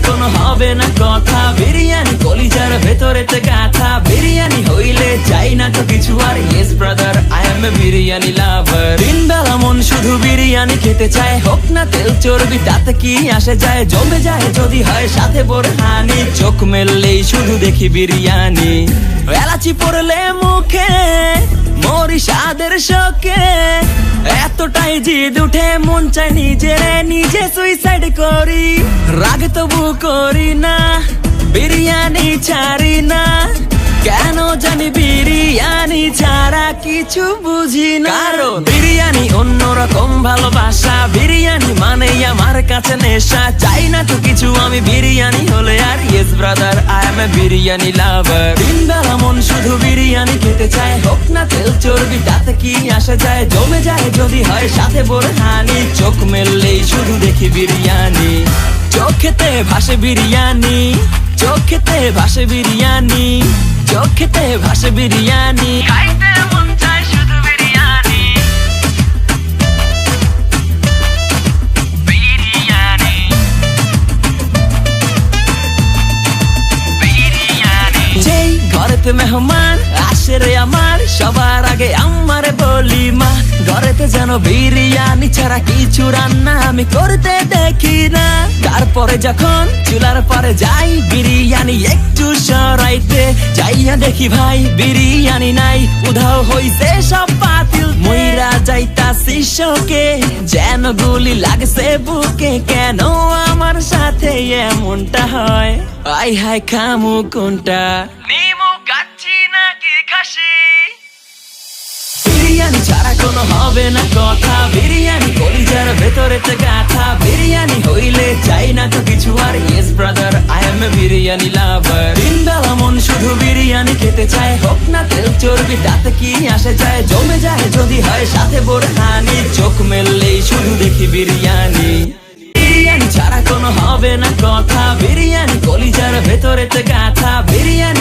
কোনো হবে না কথা, বিরিয়ানি কলিজার ভেতরেতে গাথা, বিরিয়ানি হইলে চাই না তো কিছু আর। Yes brother, I M A biryani লাভার। দিন বেলা মন শুধু বিরিয়ানি খেতে চায়, হোক না তেল চর্বি তাতে কি আসে যায়, জমে যায় যদি হয় সাথে বোরহানি, চোখ মেললেই শুধু দেখি বিরিয়ানি। এলাচি পড়লে মুখে মরি স্বাদের শোকে, এতটাই জিদ উঠে মন চায় নিজে সুইসাইড করি। রাগ তবু করি না, বিরিয়ানি ছাড়ি না, কেন জানি বিরিয়ানি ছাড়া কিছু বুঝি না। কারণ বিরিয়ানি অন্যরকম ভালোবাসা, বিরিয়ানি মানে আমার কাছে নেশা, চাই না তো কিছু আমি বিরিয়ানি হলে আর। Yes brother, I M A biryani লাভার। দিন বেলা মন শুধু বিরিয়ানি খেতে চায়, হোক না তেল চর্বি তাতে কি আসে যায়, জমে যায় যদি হয় সাথে বোরহানি, চোখ মেললেই শুধু দেখি বিরিয়ানি। চোখেতে ভাসে বিরিয়ানি, চোখেতে ভাসে বিরিয়ানি, চোখেতে ভাসে বিরিয়ানি, খাইতে মন চায় শুধু বিরিয়ানি। বিরিয়ানি বিরিয়ানি। যেই ঘরেতে মেহমান আসে রে আমার, সবার আগে আমারে বলি মা, ঘরেতে যেন বিরিয়ানি ছাড়া কিছু রান্না আমি করতে দেখি না। তারপরে যখন চুলার পরে যাই বিরিয়ানি একটু সরাইতে, যাইয়া দেখি ভাই বিরিয়ানি নাই, উধাও হইছে সব পাতিল, মইরা যাইতাছি শোকে, যেন গুলি লাগছে বুকে, কেন আমার সাথে এমনটা হয়, আই হাই খামু কোনটা, নিমু কাচ্ছি নাকি খাসি। বিরিয়ানি ছাড়া কোনো হবে না কথা, বিরিয়ানি কলিজার ভেতরেতে গাথা, বিরিয়ানি হইলে চাই না তো কিছু আর। Yes brother, I M A biryani লাভার। দিন বেলা মন শুধু বিরিয়ানি খেতে চায়, হোক না তেল চর্বি তাতে কি আসে যায়, জমে যায় যদি হয় সাথে বোরহানি, চোখ মেললেই শুধু দেখি বিরিয়ানি। বিরিয়ানি ছাড়া কোনো হবে না কথা, বিরিয়ানি কলিজার ভেতরেতে গাথা, বিরিয়ানি